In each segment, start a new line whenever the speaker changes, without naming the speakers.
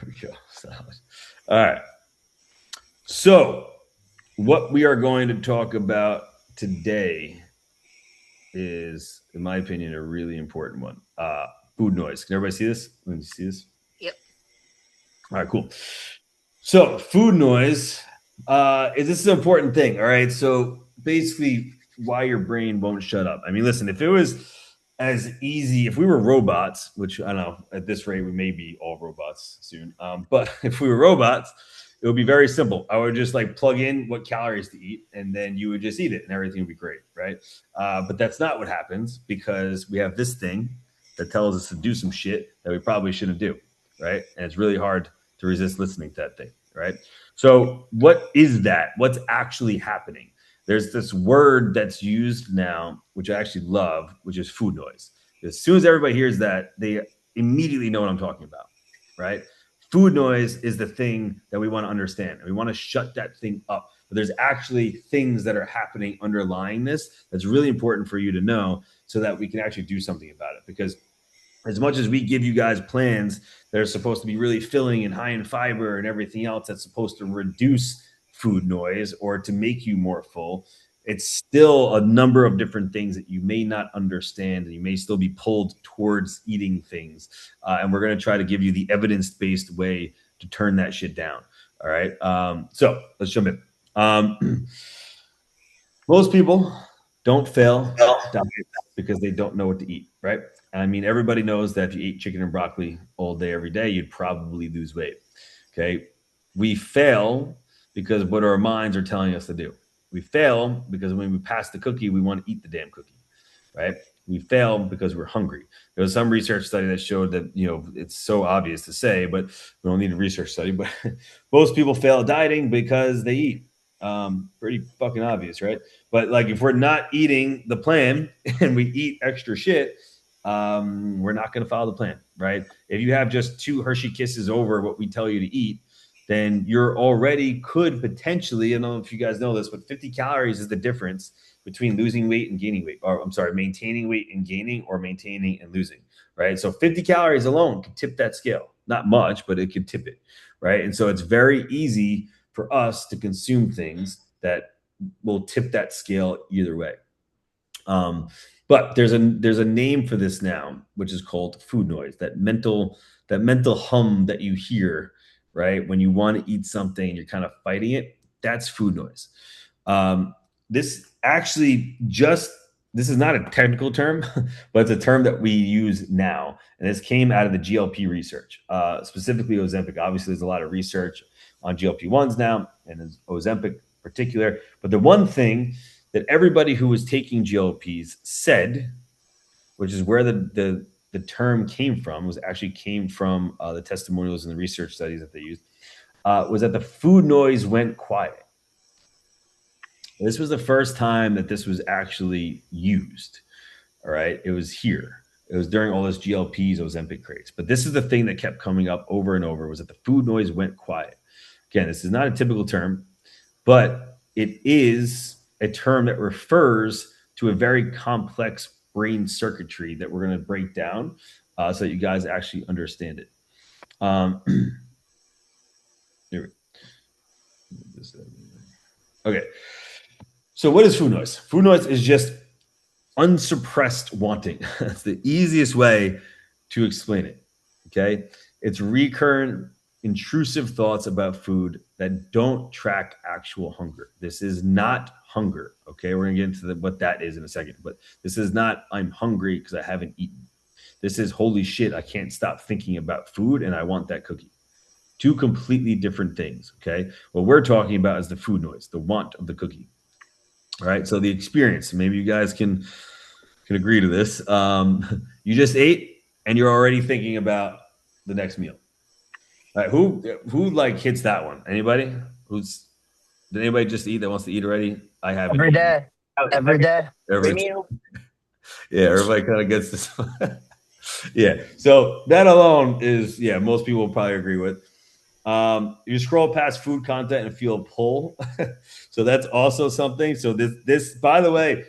we go. Salad. All right. So, what we are going to talk about today is, in my opinion, a really important one. Food noise. Can everybody see this? Let me see this.
Yep.
All right, cool. So, food noise is this is an important thing. All right. So, basically, why your brain won't shut up. I mean, listen, if it was as easy, if we were robots, which I don't know, at this rate, we may be all robots soon. But if we were robots, it would be very simple. I would just like plug in what calories to eat, and then you would just eat it, and everything would be great, right? But that's not what happens because we have this thing that tells us to do some shit that we probably shouldn't do, right? And it's really hard to resist listening to that thing, right? So, what is that? What's actually happening? There's this word that's used now, which I actually love, which is food noise. As soon as everybody hears that, they immediately know what I'm talking about, right? Food noise is the thing that we want to understand, and we want to shut that thing up. But there's actually things that are happening underlying this that's really important for you to know so that we can actually do something about it. Because as much as we give you guys plans that are supposed to be really filling and high in fiber and everything else that's supposed to reduce food noise or to make you more full, it's still a number of different things that you may not understand and you may still be pulled towards eating things. And we're going to try to give you the evidence based way to turn that shit down. All right. So let's jump in. Most people don't fail diets because they don't know what to eat, right? I mean, everybody knows that if you ate chicken and broccoli all day, every day, you'd probably lose weight. Okay. We fail because what our minds are telling us to do. We fail because when we pass the cookie, we want to eat the damn cookie, right? We fail because we're hungry. There was some research study that showed that, it's so obvious to say, but we don't need a research study, but most people fail at dieting because they eat. Pretty fucking obvious, right? But like if we're not eating the plan and we eat extra shit, we're not going to follow the plan, right? If you have just two Hershey kisses over what we tell you to eat, then you're already could potentially, I don't know if you guys know this, but 50 calories is the difference between losing weight and gaining weight, or I'm sorry, maintaining weight and gaining, or maintaining and losing, right? So 50 calories alone could tip that scale. Not much, but it could tip it, right? And so it's very easy for us to consume things that will tip that scale either way. But there's a name for this now, which is called food noise. That mental hum that you hear, right, when you want to eat something and you're kind of fighting it. That's food noise. Um, this actually just this is not a technical term, but it's a term that we use now, and this came out of the GLP research, specifically Ozempic. Obviously, there's a lot of research on GLP-1s now, and Ozempic in particular. But the one thing that everybody who was taking GLPs said, which is where the term came from, was actually came from the testimonials and the research studies that they used, was that the food noise went quiet. This was the first time that this was actually used. All right. It was here. It was during all this GLPs, Ozempic craze. But this is the thing that kept coming up over and over was that the food noise went quiet. Again, this is not a typical term, but it is a term that refers to a very complex brain circuitry that we're going to break down so that you guys actually understand it. Um, here we go. Okay. So, what is food noise? Food noise is just unsuppressed wanting. That's the easiest way to explain it. Okay. It's recurrent, intrusive thoughts about food that don't track actual hunger. This is not hunger. Okay. We're going to get into what that is in a second, but this is not, I'm hungry because I haven't eaten. This is, holy shit, I can't stop thinking about food and I want that cookie. Two completely different things. Okay. What we're talking about is the food noise, the want of the cookie. All right. So the experience, maybe you guys can agree to this. You just ate and you're already thinking about the next meal. All right, who like hits that one? Anybody? Who's did anybody just eat that wants to eat already? I haven't
Every
eaten.
day. Every day. Every
Everybody,
meal.
yeah, everybody kind of gets this. Yeah, so that alone is most people will probably agree with. You scroll past food content and feel a pull, so that's also something. So this by the way,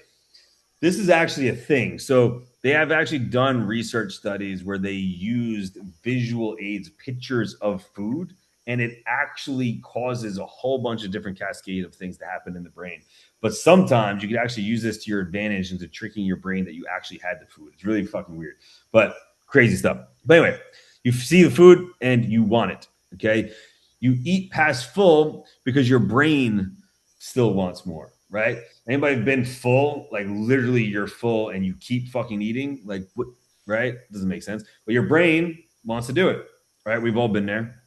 This is actually a thing. So they have actually done research studies where they used visual aids, pictures of food, and it actually causes a whole bunch of different cascade of things to happen in the brain. But sometimes you can actually use this to your advantage into tricking your brain that you actually had the food. It's really fucking weird, but crazy stuff. But anyway, you see the food and you want it. Okay. You eat past full because your brain still wants more, right? Anybody been full? Like literally you're full and you keep fucking eating? Like what, right? Doesn't make sense. But your brain wants to do it, right? We've all been there.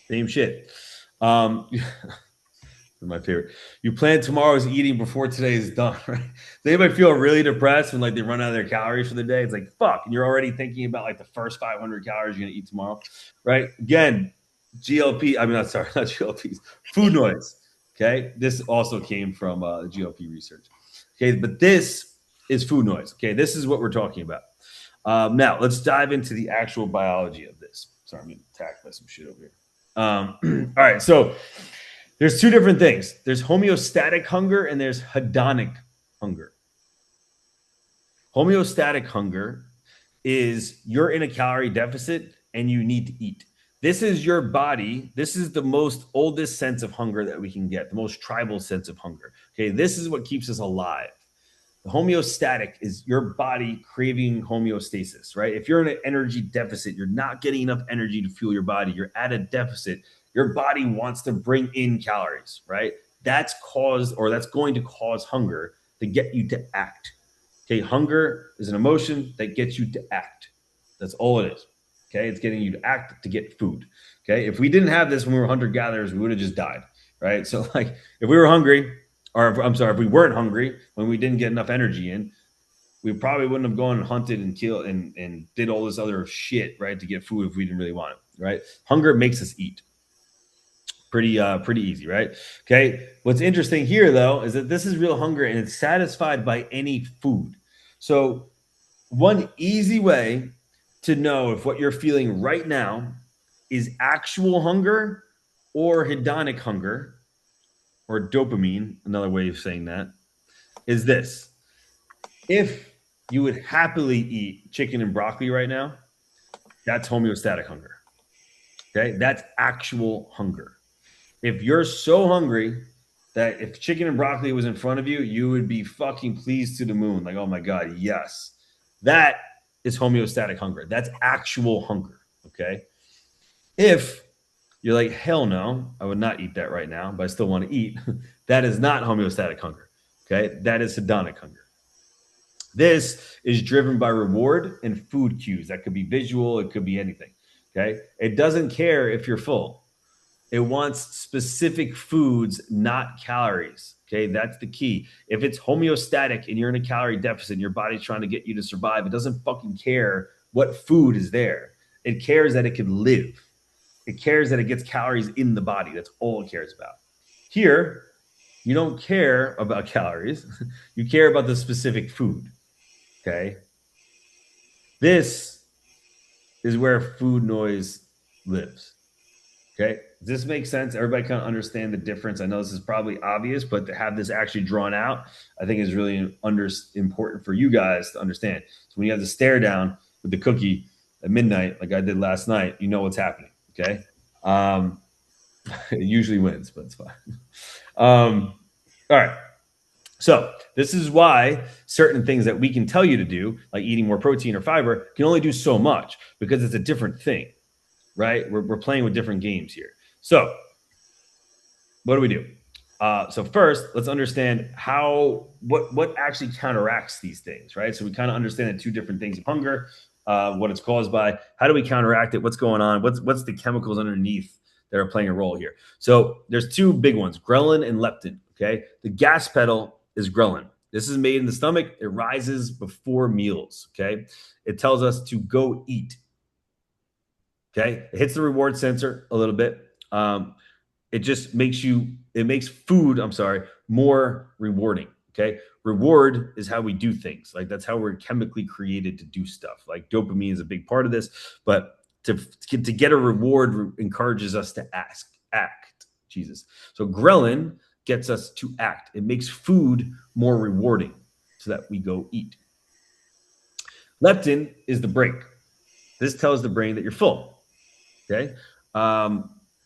Same shit. My favorite. You plan tomorrow's eating before today is done, right? Does anybody feel really depressed when like they run out of their calories for the day? It's like fuck, and you're already thinking about like the first 500 calories you're gonna eat tomorrow, right? Again, GLP. I mean, not sorry, not GLPs. Food noise. Okay, this also came from GLP research. Okay, but this is food noise. Okay, this is what we're talking about. Now let's dive into the actual biology of this. Sorry, I'm getting attacked by some shit over here. All right, so there's two different things. There's homeostatic hunger and there's hedonic hunger. Homeostatic hunger is you're in a calorie deficit and you need to eat. This is your body. This is the most oldest sense of hunger that we can get, the most tribal sense of hunger. Okay, this is what keeps us alive. The homeostatic is your body craving homeostasis, right? If you're in an energy deficit, you're not getting enough energy to fuel your body, you're at a deficit, your body wants to bring in calories, right? That's caused or that's going to cause hunger to get you to act. Okay, hunger is an emotion that gets you to act. That's all it is. Okay, it's getting you to act to get food. Okay, if we didn't have this when we were hunter gatherers, we would have just died, right? So, like, if we were hungry, or if, I'm sorry, if we weren't hungry when we didn't get enough energy in, we probably wouldn't have gone and hunted and killed and did all this other shit, right, to get food if we didn't really want it, right? Hunger makes us eat. Pretty easy, right? Okay. What's interesting here though is that this is real hunger and it's satisfied by any food. So one easy way to know if what you're feeling right now is actual hunger or hedonic hunger or dopamine, another way of saying that, is this. If you would happily eat chicken and broccoli right now, that's homeostatic hunger. Okay, that's actual hunger. If you're so hungry that if chicken and broccoli was in front of you, you would be fucking pleased to the moon. Like, oh my God, yes. That is homeostatic hunger. That's actual hunger. Okay. If you're like, hell no, I would not eat that right now, but I still want to eat, that is not homeostatic hunger. Okay. That is hedonic hunger. This is driven by reward and food cues. That could be visual, it could be anything. Okay. It doesn't care if you're full. It wants specific foods, not calories. Okay, that's the key. If it's homeostatic and you're in a calorie deficit and your body's trying to get you to survive, it doesn't fucking care what food is there. It cares that it can live. It cares that it gets calories in the body. That's all it cares about. Here, you don't care about calories. You care about the specific food. Okay. This is where food noise lives. Okay. Does this make sense? Everybody kind of understand the difference. I know this is probably obvious, but to have this actually drawn out, I think is really important for you guys to understand. So when you have the stare down with the cookie at midnight, like I did last night, you know what's happening. Okay. It usually wins, but it's fine. All right. So this is why certain things that we can tell you to do, like eating more protein or fiber, can only do so much because it's a different thing, right? We're playing with different games here. So what do we do? So first, let's understand what actually counteracts these things, right? So we kind of understand the two different things of hunger, what it's caused by. How do we counteract it? What's going on? What's the chemicals underneath that are playing a role here? So there's two big ones, ghrelin and leptin. Okay, the gas pedal is ghrelin. This is made in the stomach. It rises before meals. Okay, it tells us to go eat. Okay, it hits the reward sensor a little bit. It just makes food, I'm sorry, more rewarding. Okay. Reward is how we do things. Like that's how we're chemically created to do stuff. Like dopamine is a big part of this, but to get a reward encourages us to act. Jesus. So ghrelin gets us to act. It makes food more rewarding. so that we go eat. Leptin is the brake. This tells the brain that you're full. Okay.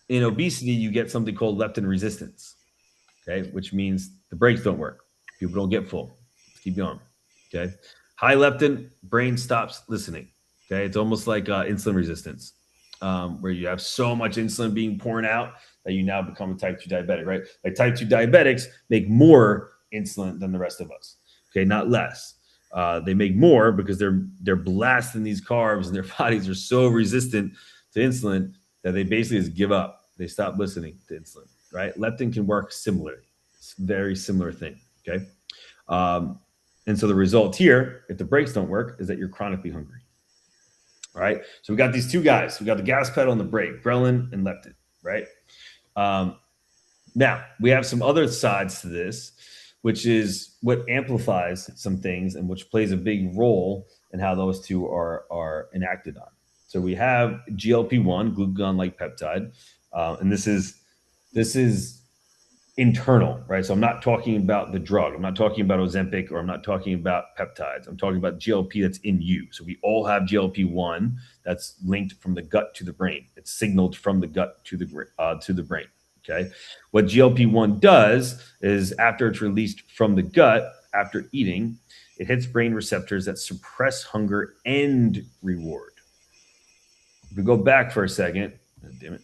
In obesity, you get something called leptin resistance. Okay, which means the brakes don't work. People don't get full. Let's keep going. Okay. High leptin, brain stops listening. Okay. It's almost like insulin resistance, where you have so much insulin being poured out that you now become a type 2 diabetic, right? Like type 2 diabetics make more insulin than the rest of us. Okay. Not less. They make more because they're blasting these carbs and their bodies are so resistant to insulin that they basically just give up. They stop listening to insulin, right? Leptin can work similarly. It's a very similar thing, okay? And so the result here, if the brakes don't work, is that you're chronically hungry. All right. So we got these two guys. We got the gas pedal and the brake, ghrelin and leptin, right? Now we have some other sides to this, which is what amplifies some things and which plays a big role in how those two are enacted on. So we have GLP-1, glucagon-like peptide, and this is internal, right? So I'm not talking about the drug. I'm not talking about Ozempic, or I'm not talking about peptides. I'm talking about GLP that's in you. So we all have GLP-1 that's linked from the gut to the brain. It's signaled from the gut to the brain. Okay. What GLP-1 does is after it's released from the gut after eating, it hits brain receptors that suppress hunger and reward. If we go back for a second, damn it.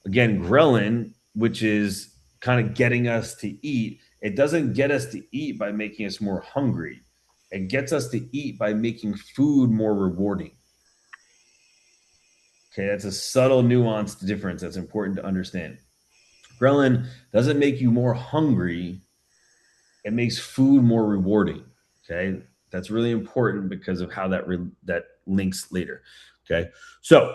Again, ghrelin, which is kind of getting us to eat, it doesn't get us to eat by making us more hungry. It gets us to eat by making food more rewarding. Okay, that's a subtle, nuanced difference that's important to understand. Ghrelin doesn't make you more hungry, it makes food more rewarding. Okay, that's really important because of how that links later. Okay, so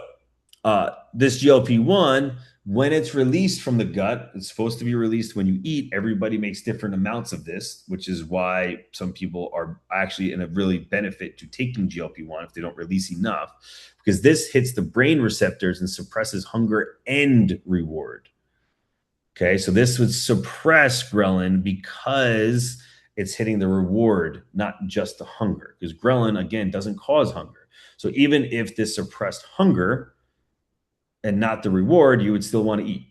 this GLP-1, when it's released from the gut, it's supposed to be released when you eat. Everybody makes different amounts of this, which is why some people are actually in a really benefit to taking GLP-1 if they don't release enough, because this hits the brain receptors and suppresses hunger and reward. Okay, so this would suppress ghrelin because it's hitting the reward, not just the hunger, because ghrelin, again, doesn't cause hunger. So even if this suppressed hunger and not the reward, you would still want to eat.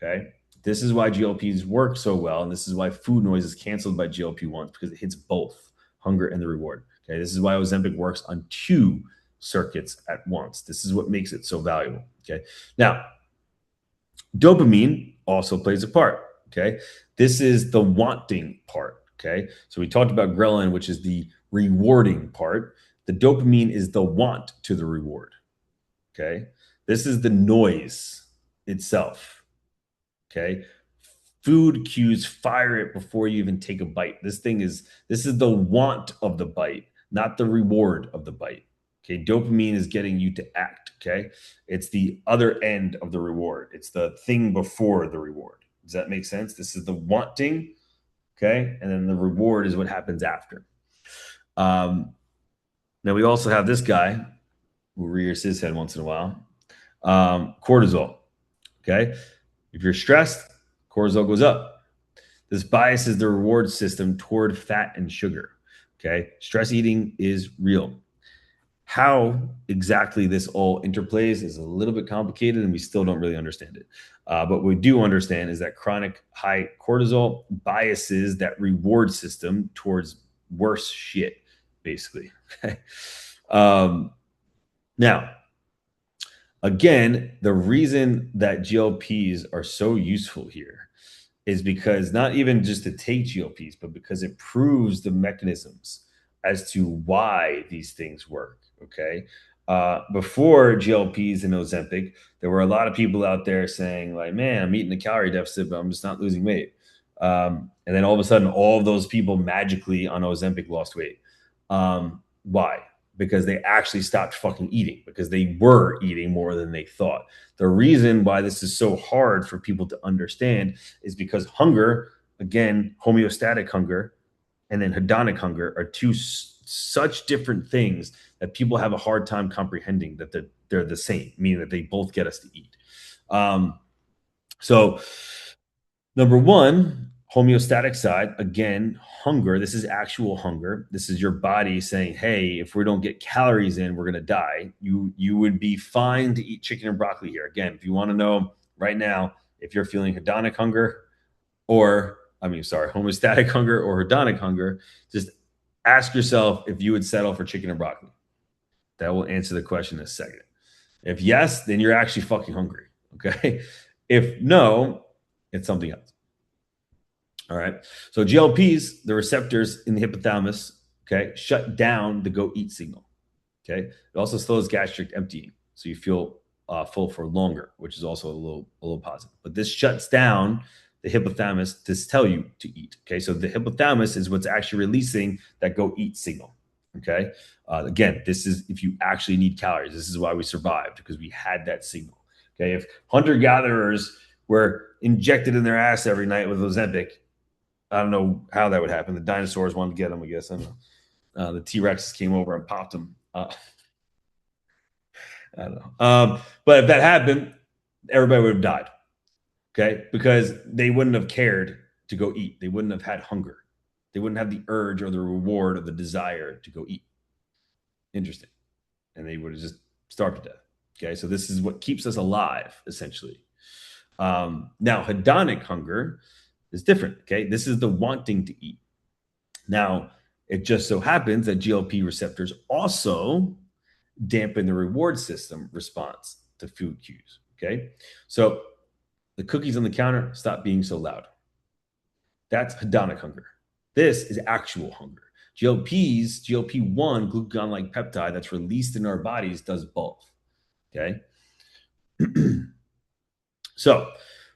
Okay. This is why GLPs work so well. And this is why food noise is canceled by GLP-1s, because it hits both hunger and the reward. Okay. This is why Ozempic works on two circuits at once. This is what makes it so valuable. Okay. Now, dopamine also plays a part. Okay. This is the wanting part. Okay. So we talked about ghrelin, which is the rewarding part. The dopamine is the want to the reward. Okay. This is the noise itself. Okay. Food cues fire it before you even take a bite. This is the want of the bite, not the reward of the bite. Okay. Dopamine is getting you to act. Okay. It's the other end of the reward. It's the thing before the reward. Does that make sense? This is the wanting. Okay. And then the reward is what happens after. Now we also have this guy who rears his head once in a while. Cortisol. Okay. If you're stressed, cortisol goes up. This biases the reward system toward fat and sugar. Okay. Stress eating is real. How exactly this all interplays is a little bit complicated and we still don't really understand it. But what we do understand is that chronic high cortisol biases that reward system towards worse shit, basically. Okay. Now, again, the reason that GLPs are so useful here is because not even just to take GLPs, but because it proves the mechanisms as to why these things work. Okay. Before GLPs and Ozempic, there were a lot of people out there saying, like, man, I'm eating a calorie deficit, but I'm just not losing weight. And then all of a sudden, all of those people magically on Ozempic lost weight. Why? Because they actually stopped fucking eating, because they were eating more than they thought. The reason why this is so hard for people to understand is because hunger, again, homeostatic hunger and then hedonic hunger are two such different things that people have a hard time comprehending that they're the same, meaning that they both get us to eat. So number one, Homeostatic side, again, hunger. This is actual hunger. This is your body saying, hey, if we don't get calories in, we're going to die. You would be fine to eat chicken and broccoli here. Again, if you want to know right now if you're feeling hedonic hunger homeostatic hunger or hedonic hunger, just ask yourself if you would settle for chicken and broccoli. That will answer the question in a second. If yes, then you're actually fucking hungry. Okay. If no, it's something else. All right. So GLPs, the receptors in the hypothalamus, okay, shut down the go eat signal. Okay. It also slows gastric emptying. So you feel full for longer, which is also a little positive. But this shuts down the hypothalamus to tell you to eat. Okay. So the hypothalamus is what's actually releasing that go eat signal. Okay. Again, this is if you actually need calories. This is why we survived, because we had that signal. Okay. If hunter gatherers were injected in their ass every night with Ozempic, I don't know how that would happen. The dinosaurs wanted to get them, I guess. I don't know. The T-Rexes came over and popped them. I don't know. But if that happened, everybody would have died. Okay. Because they wouldn't have cared to go eat. They wouldn't have had hunger. They wouldn't have the urge or the reward or the desire to go eat. Interesting. And they would have just starved to death. Okay. So this is what keeps us alive, essentially. Now, hedonic hunger is different. Okay. This is the wanting to eat. Now, it just so happens that GLP receptors also dampen the reward system response to food cues. Okay. So the cookies on the counter stop being so loud. That's hedonic hunger. This is actual hunger. GLPs, GLP-1, glucagon-like peptide that's released in our bodies does both. Okay. So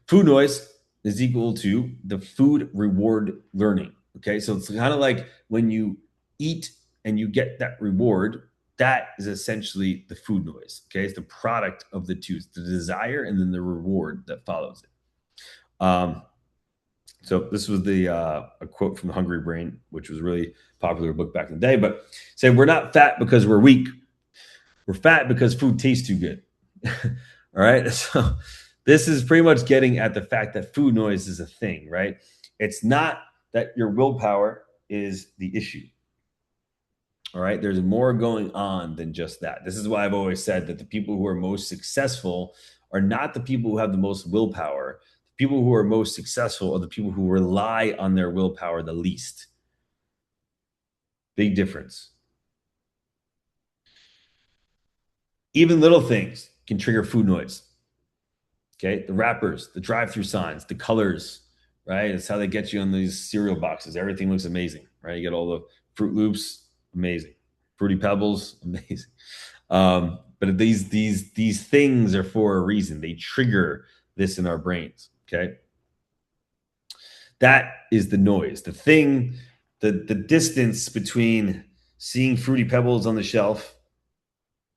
food noise is equal to the food reward learning. Okay. So it's kind of like when you eat and you get that reward, that is essentially the food noise. Okay. It's the product of the two, it's the desire and then the reward that follows it. So this was a quote from The Hungry Brain, which was a really popular book back in the day, but said, we're not fat because we're weak. We're fat because food tastes too good. All right. So this is pretty much getting at the fact that food noise is a thing, right? It's not that your willpower is the issue. All right. There's more going on than just that. This is why I've always said that the people who are most successful are not the people who have the most willpower. The people who are most successful are the people who rely on their willpower the least. Big difference. Even little things can trigger food noise. Okay. The wrappers, the drive-through signs, the colors, right? It's how they get you on these cereal boxes. Everything looks amazing, right? You get all the Fruit Loops, amazing. Fruity Pebbles, amazing. But these things are for a reason. They trigger this in our brains. Okay. That is the noise. The thing, the distance between seeing Fruity Pebbles on the shelf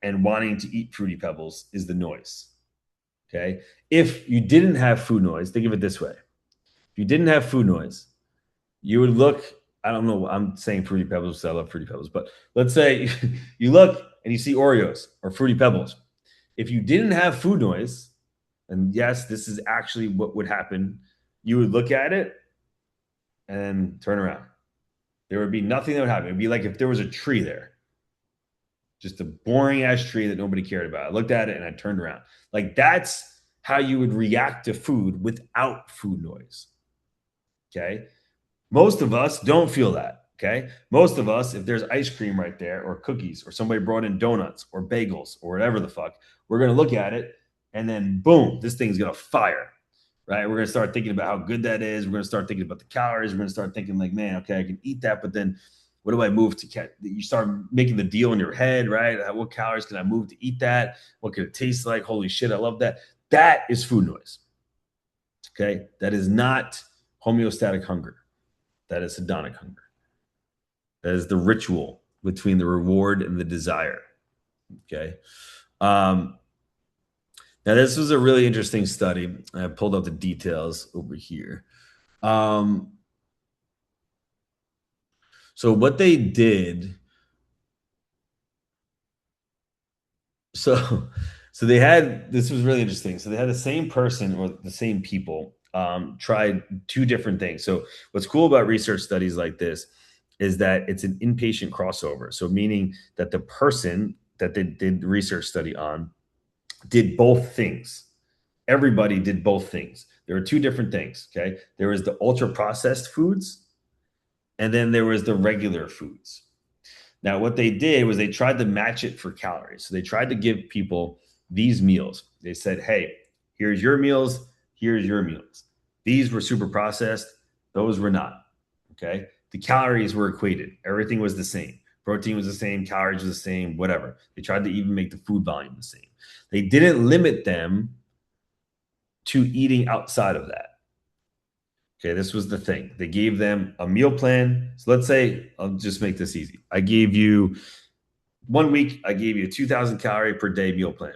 and wanting to eat Fruity Pebbles is the noise. Okay. If you didn't have food noise, think of it this way. If you didn't have food noise, you would look, I don't know, I'm saying Fruity Pebbles because I love Fruity Pebbles, but let's say you look and you see Oreos or Fruity Pebbles. If you didn't have food noise, and yes, this is actually what would happen, you would look at it and turn around. There would be nothing that would happen. It'd be like if there was a tree there, just a boring ass tree that nobody cared about. I looked at it and I turned around. Like that's how you would react to food without food noise. Okay. Most of us don't feel that. Okay. Most of us, if there's ice cream right there or cookies or somebody brought in donuts or bagels or whatever the fuck, we're going to look at it and then boom, this thing's going to fire. Right. We're going to start thinking about how good that is. We're going to start thinking about the calories. We're going to start thinking like, man, okay, I can eat that, but then what do I move to get? You start making the deal in your head, right? What calories can I move to eat that? What could it taste like? Holy shit, I love that. That is food noise. Okay. That is not homeostatic hunger. That is hedonic hunger. That is the ritual between the reward and the desire. Okay. Now, this was a really interesting study. I pulled out the details over here. So what they did, so they had, this was really interesting. So they had the same person or the same people tried two different things. So what's cool about research studies like this is that it's an inpatient crossover. So meaning that the person that they did the research study on did both things. Everybody did both things. There were two different things. Okay. There was the ultra processed foods, and then there was the regular foods. Now, what they did was they tried to match it for calories. So they tried to give people these meals. They said, hey, here's your meals, here's your meals. These were super processed, those were not. Okay. The calories were equated, everything was the same. Protein was the same, calories were the same, whatever. They tried to even make the food volume the same. They didn't limit them to eating outside of that. Okay, this was the thing. They gave them a meal plan. So let's say, I'll just make this easy. I gave you 1 week, I gave you a 2,000 calorie per day meal plan,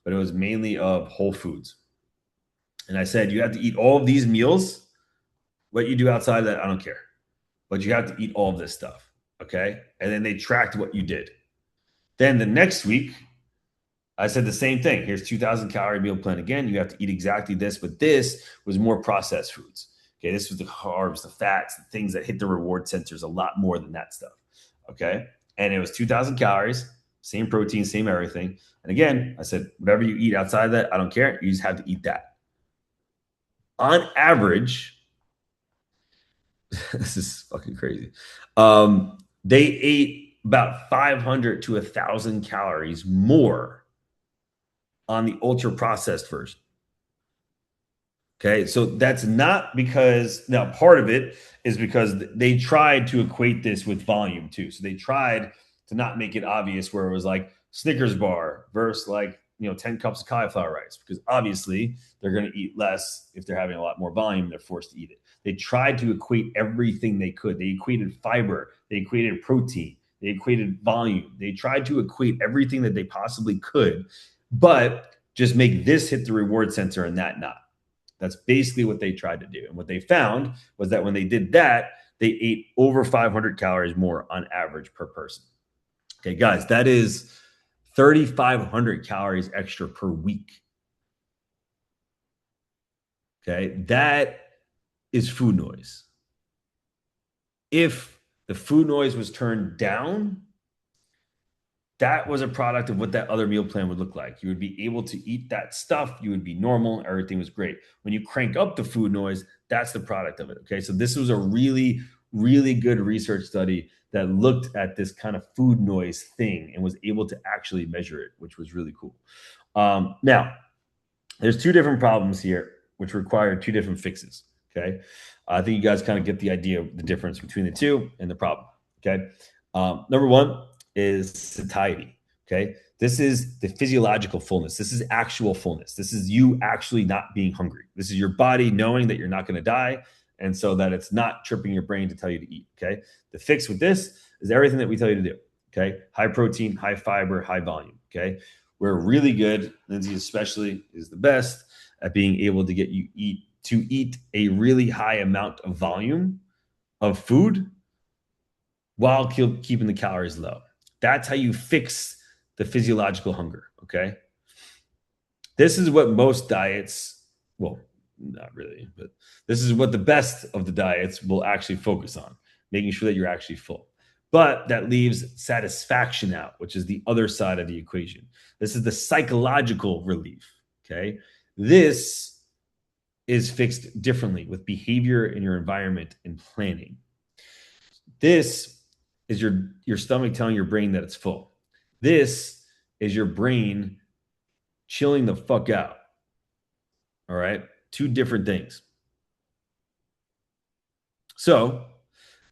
but it was mainly of whole foods. And I said, you have to eat all of these meals. What you do outside of that, I don't care. But you have to eat all of this stuff. Okay. And then they tracked what you did. Then the next week, I said the same thing. Here's 2,000 calorie meal plan again. You have to eat exactly this, but this was more processed foods. Okay. This was the carbs, the fats, the things that hit the reward sensors a lot more than that stuff. Okay. And it was 2,000 calories, same protein, same everything. And again, I said, whatever you eat outside of that, I don't care. You just have to eat that. On average, this is fucking crazy. They ate about 500 to 1,000 calories more on the ultra processed version. Okay, so that's not because now part of it is because they tried to equate this with volume too. So they tried to not make it obvious where it was like Snickers bar versus like 10 cups of cauliflower rice, because obviously they're going to eat less if they're having a lot more volume. They're forced to eat it. They tried to equate everything they could. They equated fiber, they equated protein, they equated volume. They tried to equate everything that they possibly could, but just make this hit the reward sensor and that not. That's basically what they tried to do. And what they found was that when they did that, they ate over 500 calories more on average per person. Okay, guys, that is 3,500 calories extra per week. Okay, that is food noise. If the food noise was turned down, that was a product of what that other meal plan would look like. You would be able to eat that stuff. You would be normal. Everything was great. When you crank up the food noise, that's the product of it. Okay. So this was a really, really good research study that looked at this kind of food noise thing and was able to actually measure it, which was really cool. Now, there's two different problems here, which require two different fixes. Okay. I think you guys kind of get the idea of the difference between the two and the problem. Okay. Number one is satiety. Okay. This is the physiological fullness. This is actual fullness. This is you actually not being hungry. This is your body knowing that you're not going to die. And so that it's not tripping your brain to tell you to eat. Okay. The fix with this is everything that we tell you to do. Okay. High protein, high fiber, high volume. Okay. We're really good. Lindsay especially is the best at being able to get you eat a really high amount of volume of food while keeping the calories low. That's how you fix the physiological hunger. Okay. This is what most diets, well, not really, but this is what the best of the diets will actually focus on, making sure that you're actually full. But that leaves satisfaction out, which is the other side of the equation. This is the psychological relief. Okay. This is fixed differently with behavior in your environment and planning. This is your stomach telling your brain that it's full. This is your brain chilling the fuck out. All right. Two different things. So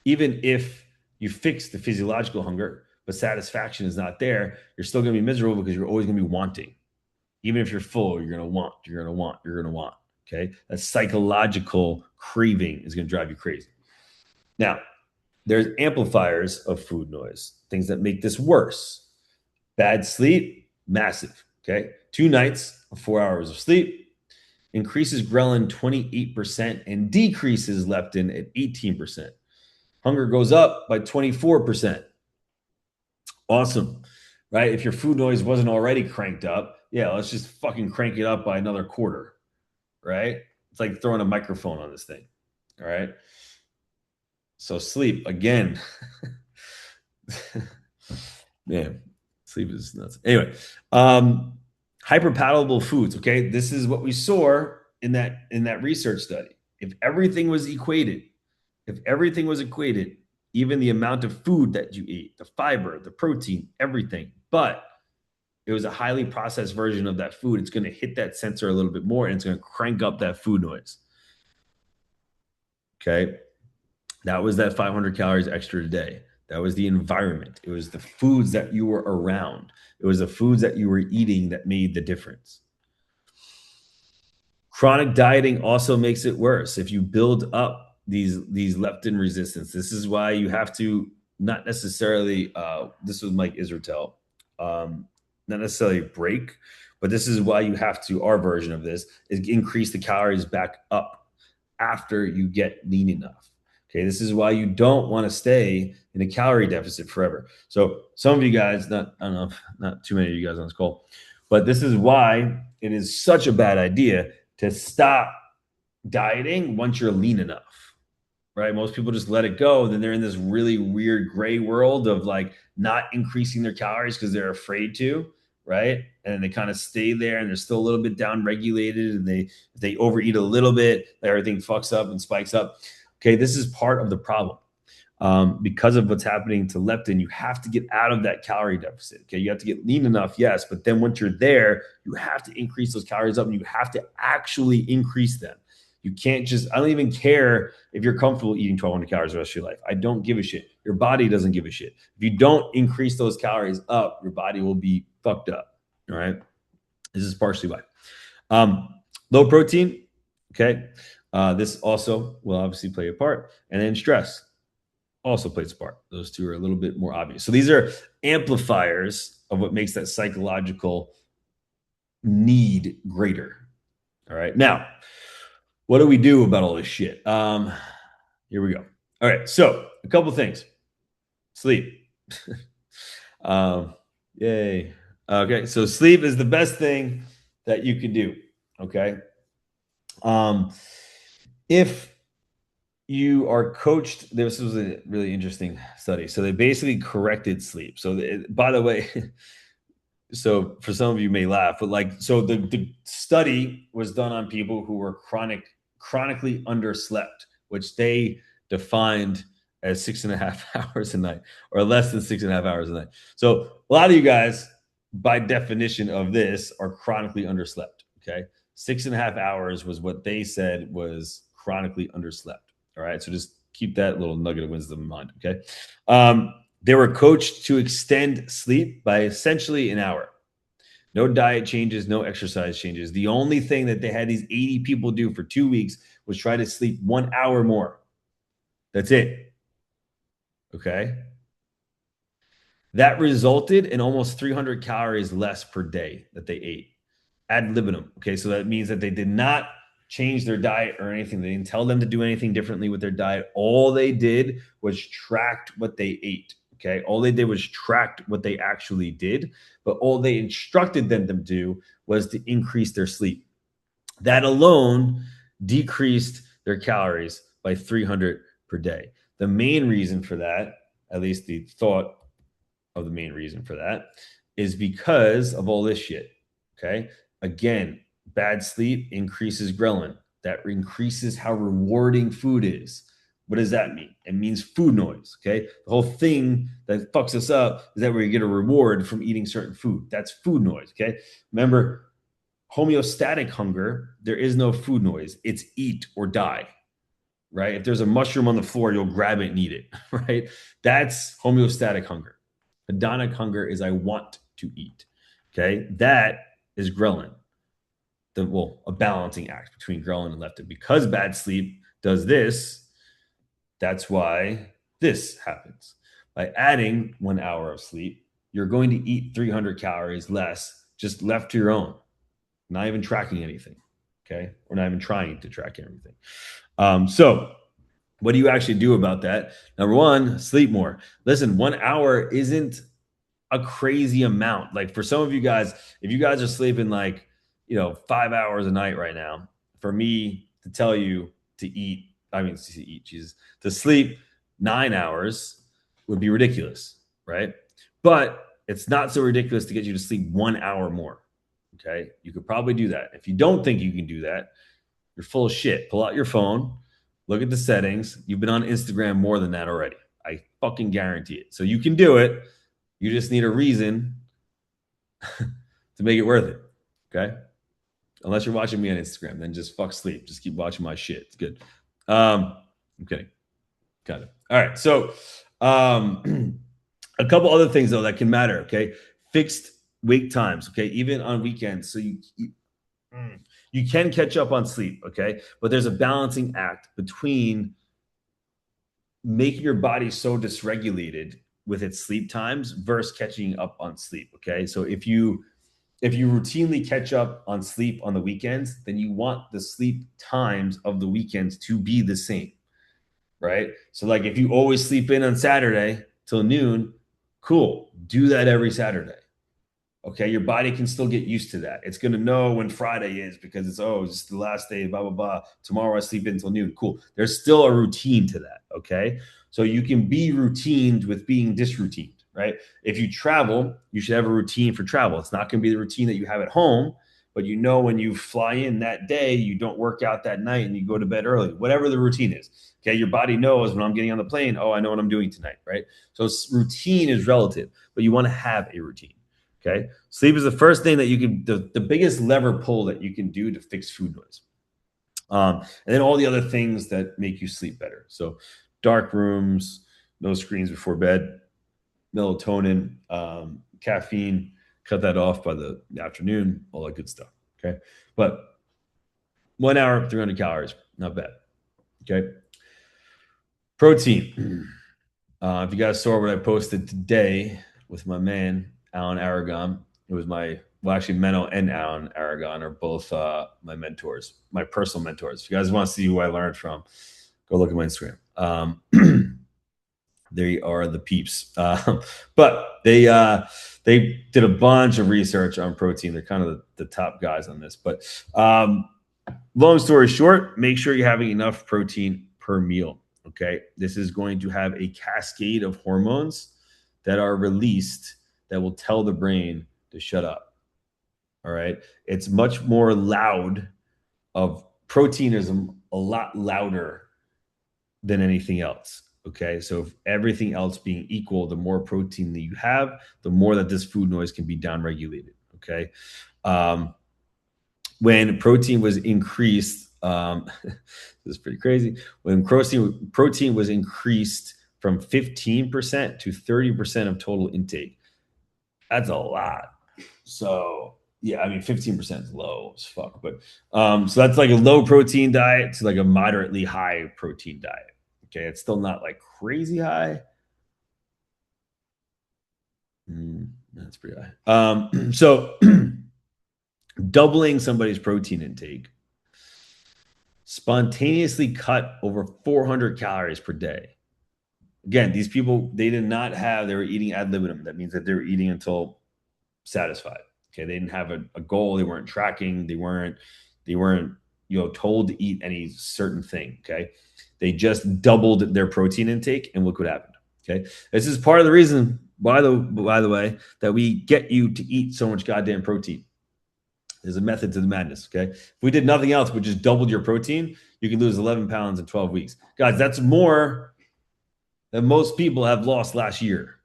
even if you fix the physiological hunger, but satisfaction is not there, you're still going to be miserable because you're always going to be wanting. Even if you're full, you're going to want, you're going to want, you're going to want. Okay. That psychological craving is going to drive you crazy. Now, there's amplifiers of food noise, things that make this worse. Bad sleep, massive. Okay. 2 nights of 4 hours of sleep increases ghrelin 28% and decreases leptin at 18%. Hunger goes up by 24%. Awesome. Right? If your food noise wasn't already cranked up, yeah, let's just fucking crank it up by another quarter. Right? It's like throwing a microphone on this thing. All right. So sleep again. Man, sleep is nuts. Anyway, hyperpalatable foods. Okay, this is what we saw in that research study. If everything was equated, even the amount of food that you ate, the fiber, the protein, everything, but it was a highly processed version of that food, it's going to hit that sensor a little bit more and it's going to crank up that food noise. Okay, that was that 500 calories extra a day. That was the environment. It was the foods that you were around. It was the foods that you were eating that made the difference. Chronic dieting also makes it worse. If you build up these leptin resistance, this is why you have to not necessarily. This was Mike Israetel, not necessarily break, but this is why you have to. Our version of this is increase the calories back up after you get lean enough. Okay, this is why you don't want to stay in a calorie deficit forever. So some of you guys, I don't know, not too many of you guys on this call, but this is why it is such a bad idea to stop dieting once you're lean enough, right? Most people just let it go. Then they're in this really weird gray world of like not increasing their calories because they're afraid to, right? And they kind of stay there and they're still a little bit down regulated. And they overeat a little bit, everything fucks up and spikes up. Okay, this is part of the problem. Because of what's happening to leptin, you have to get out of that calorie deficit. Okay, you have to get lean enough, yes, but then once you're there, you have to increase those calories up and you have to actually increase them. You can't just, I don't even care if you're comfortable eating 1,200 calories the rest of your life. I don't give a shit. Your body doesn't give a shit. If you don't increase those calories up, your body will be fucked up. All right. This is partially why. Low protein. Okay. This also will obviously play a part. And then stress also plays a part. Those two are a little bit more obvious. So these are amplifiers of what makes that psychological need greater. All right. Now, what do we do about all this shit? Here we go. All right. So a couple things. Sleep. Yay. Okay. So sleep is the best thing that you can do. Okay. If you are coached, this was a really interesting study. So they basically corrected sleep. So by the way, so for some of you may laugh, but like, so the study was done on people who were chronically underslept, which they defined as 6.5 hours a night or less than 6.5 hours a night. So a lot of you guys, by definition of this, are chronically underslept. Okay. 6.5 hours was what they said was chronically underslept. All right. So just keep that little nugget of wisdom in mind. Okay. They were coached to extend sleep by essentially an hour. No diet changes, no exercise changes. The only thing that they had these 80 people do for 2 weeks was try to sleep 1 hour more. That's it. Okay. That resulted in almost 300 calories less per day that they ate ad libitum. Okay. So that means that they did not change their diet or anything. They didn't tell them to do anything differently with their diet. All they did was tracked what they ate. Okay. All they did was tracked what they actually did, but all they instructed them to do was to increase their sleep. That alone decreased their calories by 300 per day. The main reason for that, at least the thought of the main reason for that, is because of all this shit. Okay. Again, bad sleep increases ghrelin. That increases how rewarding food is. What does that mean? It means food noise. Okay. The whole thing that fucks us up is that we get a reward from eating certain food. That's food noise. Okay. Remember, homeostatic hunger, there is no food noise. It's eat or die. Right. If there's a mushroom on the floor, you'll grab it and eat it. Right. That's homeostatic hunger. Hedonic hunger is I want to eat. Okay. That is ghrelin. A balancing act between ghrelin and leptin. Because bad sleep does this, that's why this happens. By adding 1 hour of sleep, you're going to eat 300 calories less, just left to your own, not even tracking anything. Okay. Or not even trying to track everything. So what do you actually do about that? Number one, sleep more. Listen, 1 hour isn't a crazy amount. Like for some of you guys, if you guys are sleeping like, 5 hours a night right now, for me, to tell you to eat. I mean, to eat, Jesus, to sleep 9 hours would be ridiculous, right? But it's not so ridiculous to get you to sleep 1 hour more. Okay, you could probably do that. If you don't think you can do that, you're full of shit. Pull out your phone, look at the settings. You've been on Instagram more than that already. I fucking guarantee it. So you can do it. You just need a reason to make it worth it. Okay. Unless you're watching me on Instagram, then just fuck sleep. Just keep watching my shit. It's good. I'm kidding. Kind of. All right. So, a couple other things though that can matter. Okay. Fixed wake times. Okay. Even on weekends. So you can catch up on sleep. Okay. But there's a balancing act between making your body so dysregulated with its sleep times versus catching up on sleep. Okay. So if you routinely catch up on sleep on the weekends, then you want the sleep times of the weekends to be the same, right? So like if you always sleep in on Saturday till noon, cool, do that every Saturday. Okay, your body can still get used to that. It's going to know when Friday is because it's the last day, blah blah blah. Tomorrow I sleep until noon. Cool. There's still a routine to that. Okay, so you can be routined with being disroutined, right? If you travel, you should have a routine for travel. It's not going to be the routine that you have at home, but you know when you fly in that day, you don't work out that night and you go to bed early. Whatever the routine is. Okay, your body knows when I'm getting on the plane. Oh, I know what I'm doing tonight, right? So routine is relative, but you want to have a routine. Okay. Sleep is the first thing that you can, the biggest lever pull that you can do to fix food noise. And then all the other things that make you sleep better. So dark rooms, no screens before bed, melatonin, caffeine, cut that off by the afternoon, all that good stuff. Okay. But 1 hour, 300 calories, not bad. Okay. Protein. If you guys saw what I posted today with my man, Alan Aragon, it was actually Menno and Alan Aragon are both my mentors, my personal mentors. If you guys want to see who I learned from, go look at my Instagram. They are the peeps. But they did a bunch of research on protein. They're kind of the top guys on this. But long story short, make sure you're having enough protein per meal. Okay. This is going to have a cascade of hormones that are released that will tell the brain to shut up. All right. It's much more loud of proteinism, a lot louder than anything else. Okay. So if everything else being equal, the more protein that you have, the more that this food noise can be downregulated. Okay. When protein was increased, this is pretty crazy. When protein was increased from 15% to 30% of total intake, that's a lot. So yeah, I mean 15% is low as fuck, but so that's like a low protein diet to like a moderately high protein diet. Okay, it's still not like crazy high. That's pretty high. So doubling somebody's protein intake spontaneously cut over 400 calories per day. Again, these people, they were eating ad libitum. That means that they were eating until satisfied. Okay. They didn't have a goal. They weren't tracking. They weren't, told to eat any certain thing. Okay. They just doubled their protein intake and look what happened. Okay. This is part of the reason, by the way, that we get you to eat so much goddamn protein. There's a method to the madness. Okay. If we did nothing else, we just doubled your protein, you can lose 11 pounds in 12 weeks. Guys, that's more than most people have lost last year.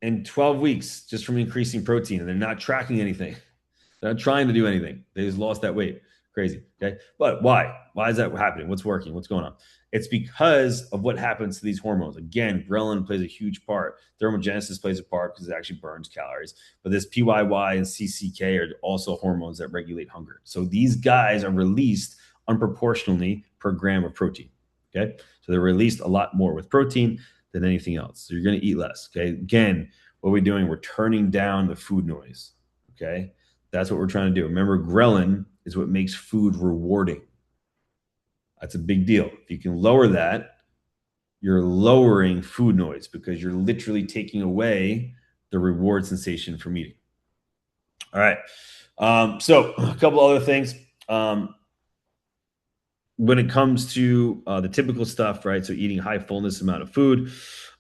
In 12 weeks, just from increasing protein, and they're not tracking anything. They're not trying to do anything. They just lost that weight. Crazy. Okay. But why? Why is that happening? What's working? What's going on? It's because of what happens to these hormones. Again, ghrelin plays a huge part. Thermogenesis plays a part because it actually burns calories. But this PYY and CCK are also hormones that regulate hunger. So these guys are released unproportionally per gram of protein. Okay. So they're released a lot more with protein than anything else. So you're going to eat less. Okay. Again, what we're doing, we're turning down the food noise. Okay. That's what we're trying to do. Remember, ghrelin is what makes food rewarding. That's a big deal. If you can lower that, you're lowering food noise because you're literally taking away the reward sensation from eating. All right. So a couple other things. when it comes to the typical stuff, right? So eating high fullness amount of food,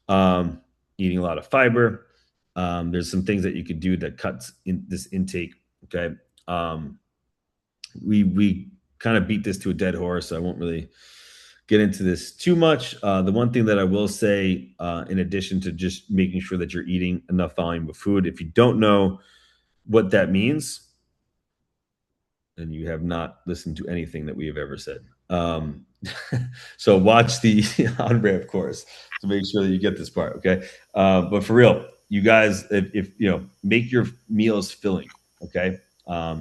um, eating a lot of fiber. There's some things that you could do that cuts in this intake. Okay, um, we kind of beat this to a dead horse, so I won't really get into this too much. The one thing that I will say, in addition to just making sure that you're eating enough volume of food, if you don't know what that means, then you have not listened to anything that we have ever said. So watch the on ramp course to make sure that you get this part. Okay, but for real, you guys, if you know, make your meals filling. Okay,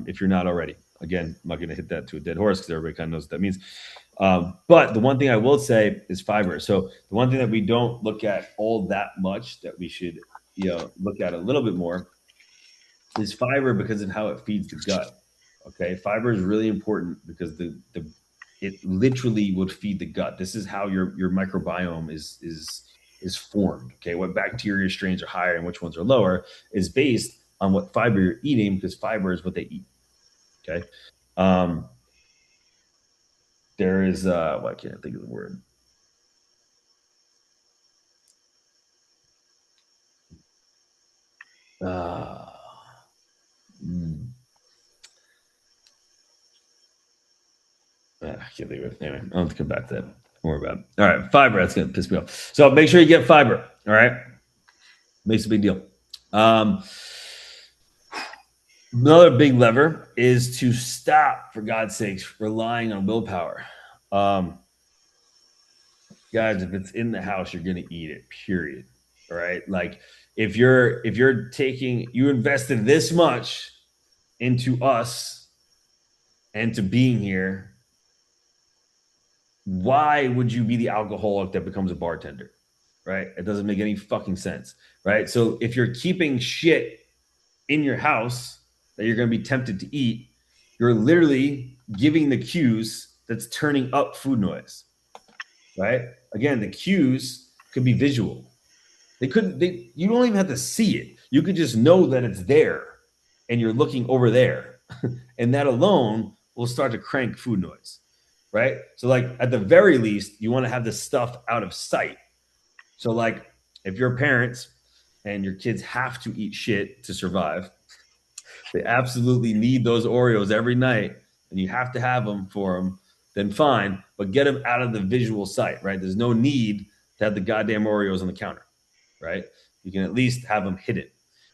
if you're not already. Again, I'm not going to hit that to a dead horse because everybody kind of knows what that means. But the one thing I will say is fiber. So the one thing that we don't look at all that much that we should, look at a little bit more is fiber because of how it feeds the gut. Okay, fiber is really important because the it literally would feed the gut. This is how your microbiome is formed. Okay, what bacteria strains are higher and which ones are lower is based on what fiber you're eating because fiber is what they eat. Okay, um, there is why can't I think of the word? Uh, mm, I can't think of it. Anyway, I'll have to come back to that. Don't worry about it. All right, fiber. That's gonna piss me off. So make sure you get fiber. All right, makes a big deal. Um, Another big lever is to stop, for God's sakes, relying on willpower. Um, Guys, if it's in the house, you're gonna eat it. Period. All right. Like if you're taking you invested this much into us and to being here, why would you be the alcoholic that becomes a bartender? Right? It doesn't make any fucking sense. Right. So if you're keeping shit in your house that you're going to be tempted to eat, you're literally giving the cues that's turning up food noise, right? Again, the cues could be visual. You don't even have to see it. You could just know that it's there and you're looking over there. And that alone will start to crank food noise, right? So, like, at the very least, you want to have this stuff out of sight. So, like, if you're parents and your kids have to eat shit to survive, they absolutely need those Oreos every night, and you have to have them for them, then fine, but get them out of the visual sight, right? There's no need to have the goddamn Oreos on the counter, right? You can at least have them hidden,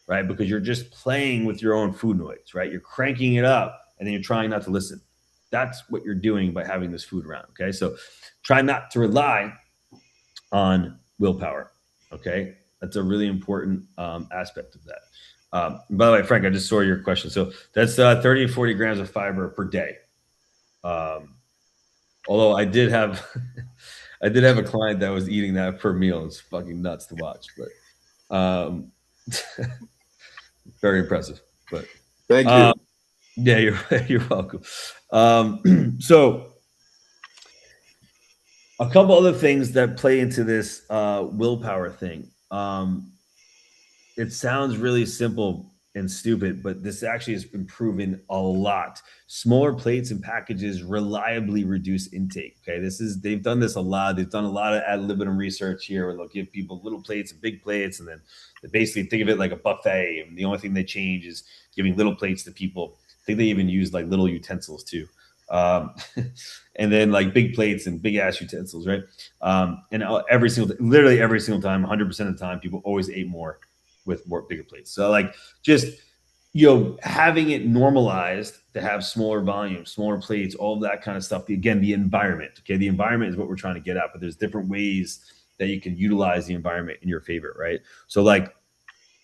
right? Because you're just playing with your own food noise, right? You're cranking it up and then you're trying not to listen. That's what you're doing by having this food around, okay? So try not to rely on willpower, okay? That's a really important aspect of that. By the way, Frank, I just saw your question. So that's 30 to 40 grams of fiber per day. Um, Although I did have, I did have a client that was eating that per meal. It's fucking nuts to watch, but very impressive. But
Thank
um,
you.
yeah, you're welcome. So a couple other things that play into this willpower thing. It sounds really simple and stupid, but this actually has been proven a lot. Smaller plates and packages reliably reduce intake. Okay, they've done this a lot. They've done a lot of ad libitum research here, where they'll give people little plates and big plates, and then they basically think of it like a buffet. And the only thing they change is giving little plates to people. I think they even use like little utensils too. Um, and then like big plates and big ass utensils, right? And literally every single time, 100% of the time, people always ate more with more bigger plates. So like just having it normalized to have smaller volumes, smaller plates, all of that kind of stuff. Again, the environment. Okay, the environment is what we're trying to get at, but there's different ways that you can utilize the environment in your favor, right? So like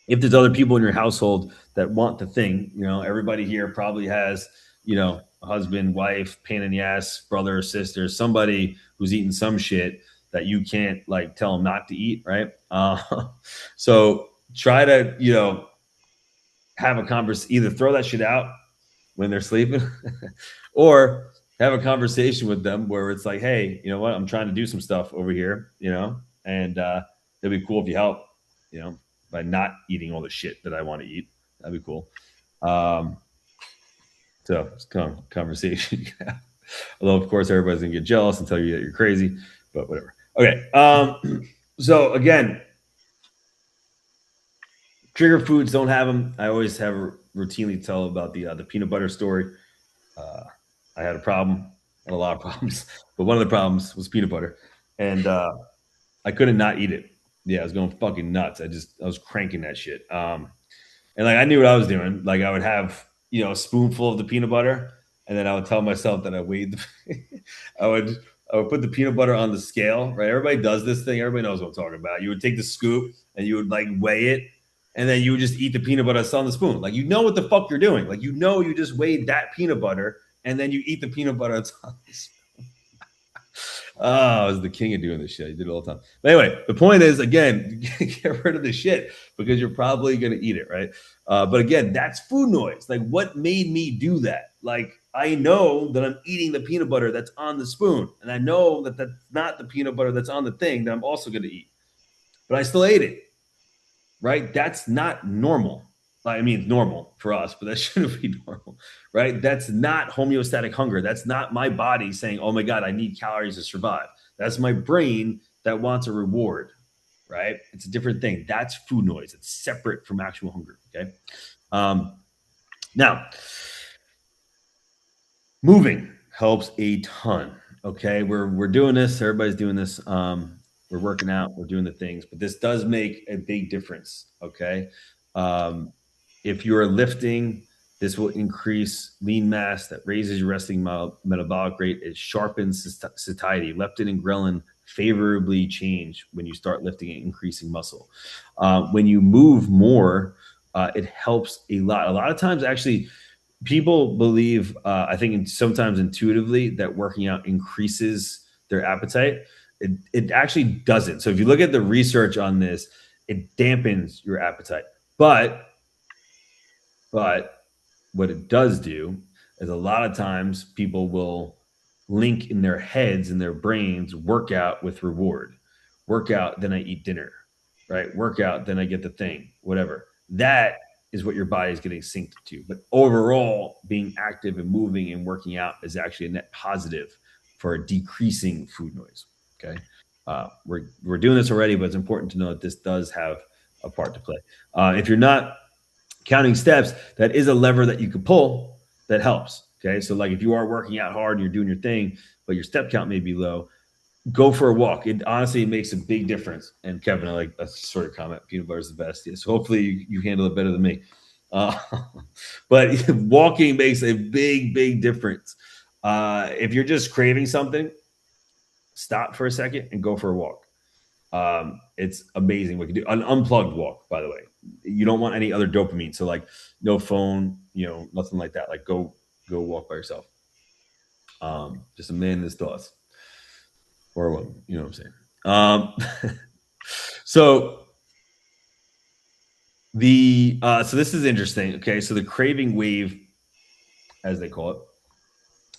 if there's other people in your household that want the thing, everybody here probably has, a husband, wife, pain in the ass, brother or sister, somebody who's eating some shit that you can't like tell them not to eat, right? So try to, have a conversation, either throw that shit out when they're sleeping or have a conversation with them where it's like, hey, you know what? I'm trying to do some stuff over here, and it'd be cool if you help, by not eating all the shit that I want to eat. That'd be cool. So it's kind of conversation. Although, of course, everybody's gonna get jealous and tell you that you're crazy, but whatever. Okay. So again, trigger foods don't have them. I always have routinely tell about the peanut butter story. Uh, I had a problem, had a lot of problems, but one of the problems was peanut butter, and I couldn't not eat it. Yeah, I was going fucking nuts. I was cranking that shit. And like I knew what I was doing. Like I would have a spoonful of the peanut butter, and then I would tell myself that I weighed. I would I would put the peanut butter on the scale. Right, everybody does this thing. Everybody knows what I'm talking about. You would take the scoop and you would like weigh it, and then you would just eat the peanut butter that's on the spoon. Like you know what the fuck you're doing. Like you just weighed that peanut butter, and then you eat the peanut butter that's on the spoon. Oh, I was the king of doing this shit. I did it all the time. But anyway, the point is, again, get rid of the shit because you're probably going to eat it, right? But again, that's food noise. Like, what made me do that? Like, I know that I'm eating the peanut butter that's on the spoon, and I know that that's not the peanut butter that's on the thing that I'm also going to eat, but I still ate it, right? That's not normal. I mean, it's normal for us, but that shouldn't be normal, right? That's not homeostatic hunger. That's not my body saying, oh my God, I need calories to survive. That's my brain that wants a reward, right? It's a different thing. That's food noise. It's separate from actual hunger, okay? Um, Now, moving helps a ton, okay? We're doing this. Everybody's doing this. We're working out. We're doing the things, but this does make a big difference, okay? Um, if you're lifting, this will increase lean mass that raises your resting metabolic rate. It sharpens satiety. Leptin and ghrelin favorably change when you start lifting and increasing muscle. When you move more, it helps a lot. A lot of times, actually, people believe, I think sometimes intuitively, that working out increases their appetite. It actually doesn't. So if you look at the research on this, it dampens your appetite. But what it does do is a lot of times people will link in their heads and their brains workout with reward. Workout, then I eat dinner, right? Workout, then I get the thing, whatever. That is what your body is getting synced to. But overall, being active and moving and working out is actually a net positive for decreasing food noise. Okay. We're doing this already, but it's important to know that this does have a part to play. If you're not counting steps, that is a lever that you could pull that helps. Okay. So, like if you are working out hard and you're doing your thing, but your step count may be low, go for a walk. It honestly makes a big difference. And Kevin, I like that sort of comment. Peanut butter is the best. Yeah, so hopefully you handle it better than me. Uh, but walking makes a big difference. If you're just craving something, stop for a second and go for a walk. It's amazing what you can do. An unplugged walk, by the way. You don't want any other dopamine. So like no phone, nothing like that. Like go walk by yourself. Just a man in his thoughts. Or a woman, you know what I'm saying? So so this is interesting. Okay, so the craving wave, as they call it.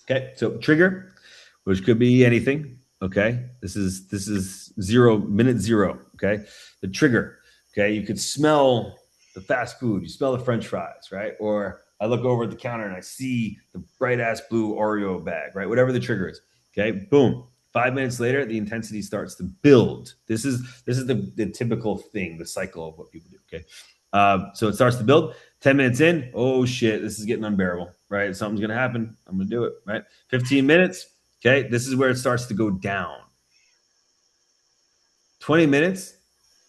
Okay, so trigger, which could be anything. Okay, this is minute zero. Okay, the trigger. Okay, you could smell the fast food. You smell the French fries, right? Or I look over at the counter and I see the bright ass blue Oreo bag, right? Whatever the trigger is. Okay, boom. 5 minutes later, the intensity starts to build. This is the typical thing, the cycle of what people do. Okay, so it starts to build. 10 minutes in, oh shit, this is getting unbearable, right? Something's gonna happen. I'm gonna do it, right? 15 minutes, okay, this is where it starts to go down. 20 minutes,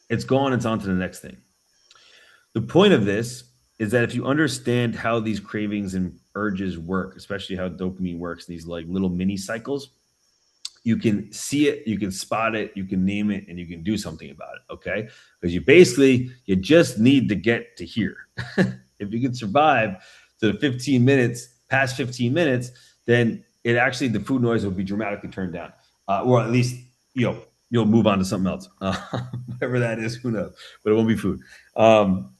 it's gone, it's on to the next thing. The point of this is that if you understand how these cravings and urges work, especially how dopamine works, these like little mini cycles, you can see it, you can spot it, you can name it, and you can do something about it. Okay, because you just need to get to here. If you can survive to the 15 minutes, past 15 minutes, then the food noise will be dramatically turned down, or at least you'll move on to something else, whatever that is. Who knows? But it won't be food,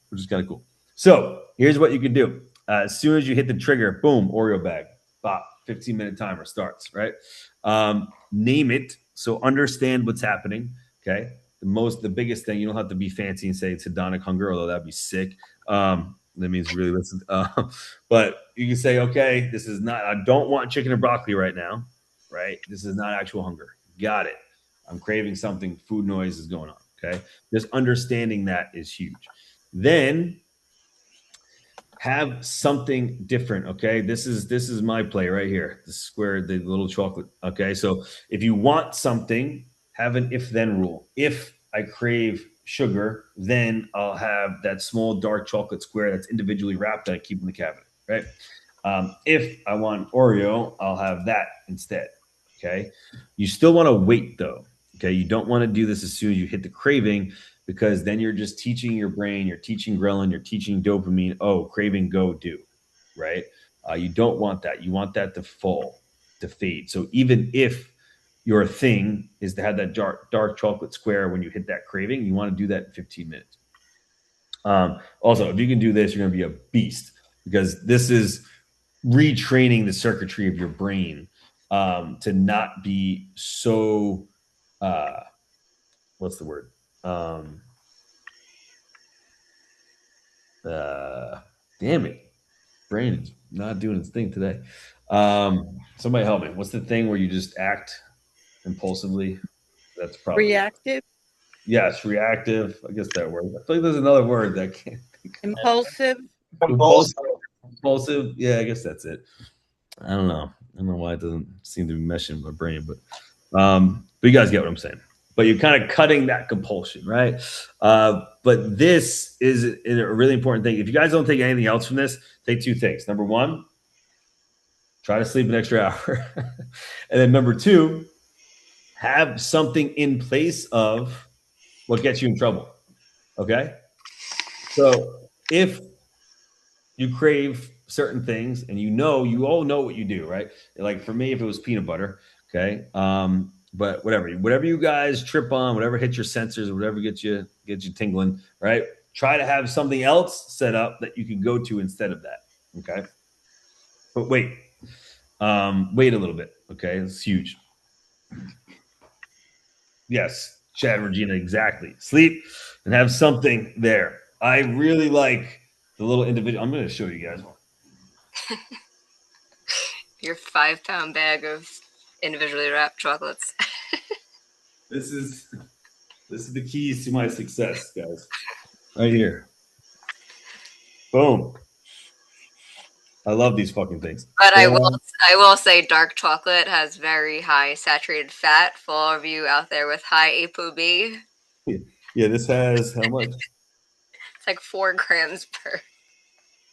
which is kind of cool. So here's what you can do: as soon as you hit the trigger, boom, Oreo bag, bop, 15-minute timer starts. Right. Name it. So understand what's happening. Okay. The biggest thing, you don't have to be fancy and say it's hedonic hunger, although that'd be sick. That means you really listen. But you can say, okay, this is not. I don't want chicken and broccoli right now. Right? This is not actual hunger. Got it. I'm craving something. Food noise is going on. Okay. Just understanding that is huge. Then have something different. Okay, this is my play right here, the square, the little chocolate. Okay, so if you want something, have an if then rule. If I crave sugar, then I'll have that small dark chocolate square that's individually wrapped that I keep in the cabinet, right? If I want Oreo, I'll have that instead. Okay, you still want to wait though. Okay, you don't want to do this as soon as you hit the craving, because then you're just teaching your brain, you're teaching ghrelin, you're teaching dopamine, oh, craving, go do, right? You don't want that. You want that to fall, to fade. So even if your thing is to have that dark chocolate square when you hit that craving, you want to do that in 15 minutes. Also, if you can do this, you're going to be a beast, because this is retraining the circuitry of your brain to not be so, uh, what's the word? Uh, Damn it, brain is not doing its thing today. Somebody help me. What's the thing where you just act impulsively? That's probably
Reactive,
yes, reactive. I guess that word. I feel like there's another word that I can't think of.
impulsive.
Impulsive. Impulsive. Yeah, I guess that's it. I don't know. I don't know why it doesn't seem to be meshing with my brain, but you guys get what I'm saying. But you're kind of cutting that compulsion, right? But this is a really important thing. If you guys don't take anything else from this, take two things. Number one, try to sleep an extra hour. And then number two, have something in place of what gets you in trouble. Okay. So if you crave certain things and you all know what you do, right? Like for me, if it was peanut butter, okay. But whatever you guys trip on, whatever hits your sensors, whatever gets you tingling, right? Try to have something else set up that you can go to instead of that. Okay. But wait a little bit. Okay. It's huge. Yes, Chad, Regina, exactly. Sleep and have something there. I really like the little individual. I'm going to show you guys.
Your 5-pound bag of individually wrapped chocolates.
This is the keys to my success, guys. Right here. Boom. I love these fucking things.
But I will say dark chocolate has very high saturated fat for all of you out there with high ApoB.
Yeah, this has how much?
It's like 4 grams per.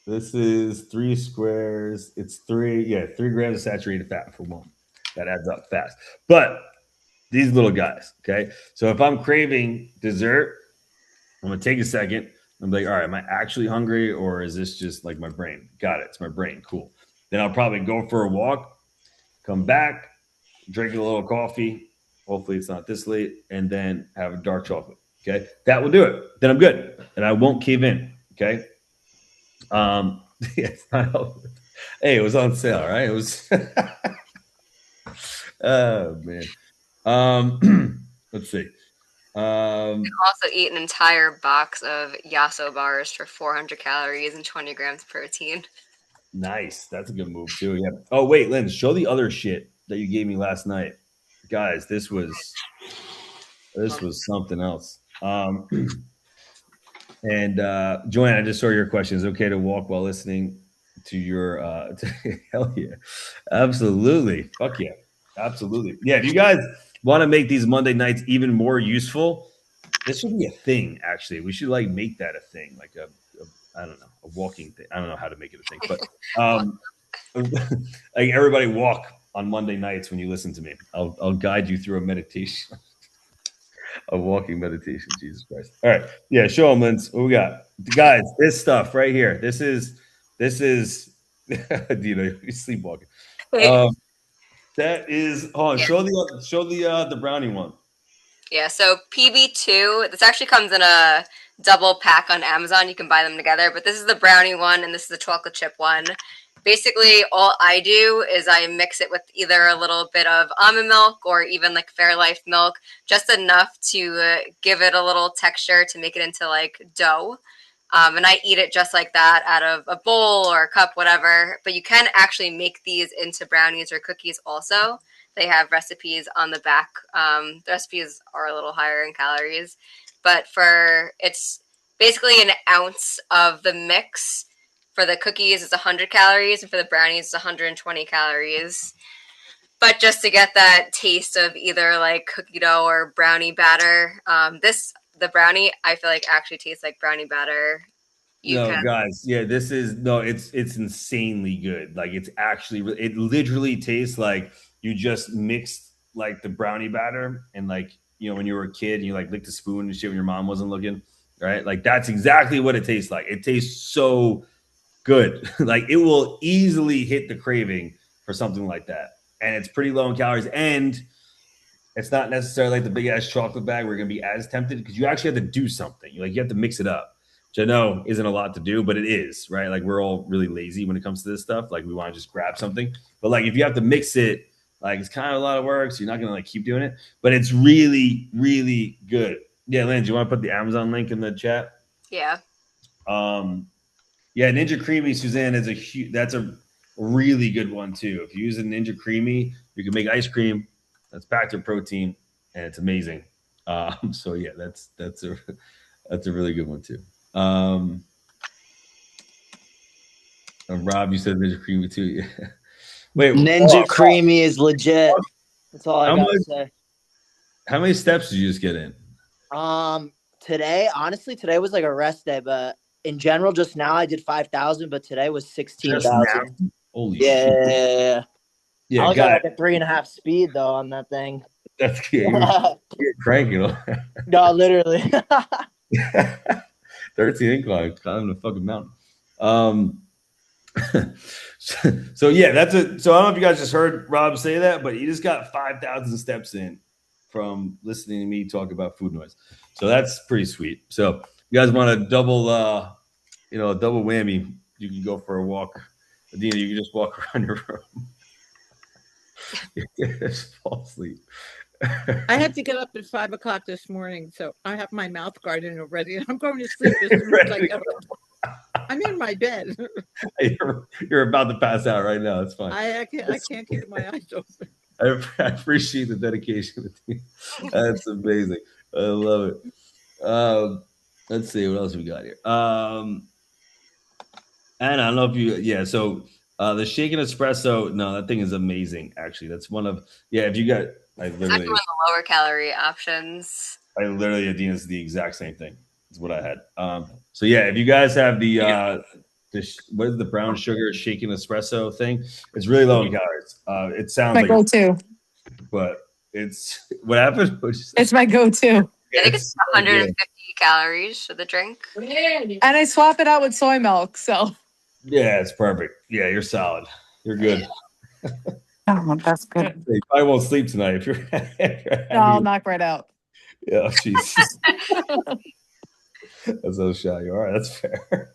This is 3 squares. It's 3 grams of saturated fat for one. That adds up fast. But these little guys, okay? So if I'm craving dessert, I'm gonna take a second. I'm like, all right, am I actually hungry, or is this just like my brain? Got it. It's my brain. Cool. Then I'll probably go for a walk, come back, drink a little coffee. Hopefully it's not this late, and then have a dark chocolate. Okay, that will do it. Then I'm good, and I won't cave in. Okay. Yeah, it's not hey, it was on sale, right? It was. Oh man. Let's see.
Also eat an entire box of Yasso bars for 400 calories and 20 grams protein.
Nice. That's a good move too. Yeah. Oh wait, Lynn, show the other shit that you gave me last night, guys. This was something else. And Joanne, I just saw your question. Is it okay to walk while listening to your? Hell yeah, absolutely. Fuck yeah, absolutely. Yeah. If you guys want to make these Monday nights even more useful, this should be a thing. Actually, we should like make that a thing, like I don't know, a walking thing. I don't know how to make it a thing, but like everybody walk on Monday nights when you listen to me. I'll guide you through a meditation. A walking meditation, Jesus Christ. All right. Yeah, show them, Linz. What we got? Guys, this stuff right here. This is you know, you're sleepwalking. That is hold on,
Yeah.
show the brownie one.
Yeah, so PB2, this actually comes in a double pack on Amazon. You can buy them together, but this is the brownie one and this is the chocolate chip one. Basically, all I do is I mix it with either a little bit of almond milk or even like Fairlife milk, just enough to give it a little texture to make it into like dough. And I eat it just like that out of a bowl or a cup, whatever. But you can actually make these into brownies or cookies also. They have recipes on the back. The recipes are a little higher in calories, but it's basically an ounce of the mix. For the cookies, it's 100 calories, and for the brownies, it's 120 calories. But just to get that taste of either like cookie dough or brownie batter, the brownie I feel like actually tastes like brownie batter.
Guys, yeah, it's insanely good. Like it's actually, it literally tastes like you just mixed like the brownie batter and like, when you were a kid and you like licked a spoon and shit when your mom wasn't looking, right? Like that's exactly what it tastes like. It tastes so good. Like it will easily hit the craving for something like that. And it's pretty low in calories. And it's not necessarily like the big ass chocolate bag where you're gonna be as tempted because you actually have to do something. You have to mix it up, which I know isn't a lot to do, but it is, right? Like we're all really lazy when it comes to this stuff. Like we want to just grab something. But like if you have to mix it, like it's kind of a lot of work. So you're not gonna like keep doing it. But it's really, really good. Yeah, Lynn, do you want to put the Amazon link in the chat?
Yeah.
Yeah, Ninja Creamy, Suzanne, that's a really good one too. If you use a Ninja Creamy, you can make ice cream that's packed with protein, and it's amazing. So yeah, that's a really good one too. And Rob, you said Ninja Creamy too. Yeah. Wait,
Ninja Creamy is legit. That's all I gotta say.
How many steps did you just get in?
Today was like a rest day, but in general, just now I did 5,000, but today was 16,000.
Holy shit!
Yeah, I was at like a 3.5 speed though on that thing.
That's cute. You're cranking.
No, literally.
13 incline, climbing a fucking mountain. So yeah, so I don't know if you guys just heard Rob say that, but he just got 5,000 steps in from listening to me talk about food noise. So that's pretty sweet. So if you guys want a double whammy, you can go for a walk. Adina, you can just walk around your room. Just fall asleep.
I had to get up at 5 o'clock this morning, so I have my mouth guard in already, and I'm going to sleep as soon as I get up. I'm in my bed.
You're about to pass out right now. It's fine.
I can't keep my eyes open.
I appreciate the dedication. That's amazing. I love it. Let's see what else we got here. And I don't know if you, so the shaken espresso, no, that thing is amazing. Actually, that's one of, if you got,
it's actually one of the lower calorie options.
Adina's the exact same thing. Is what I had. So yeah, if you guys have the what is the brown sugar shaken espresso thing? It's really low in calories. It sounds
my go-to,
but it's what happened.
It's my go-to.
I think it's 150 calories for the drink,
and I swap it out with soy milk. So
yeah, it's perfect. Yeah, you're solid. You're good.
Oh, that's good.
You probably won't sleep tonight if you're.
No, I'll knock right out.
Yeah, jeez. That's so shy. All right, that's fair.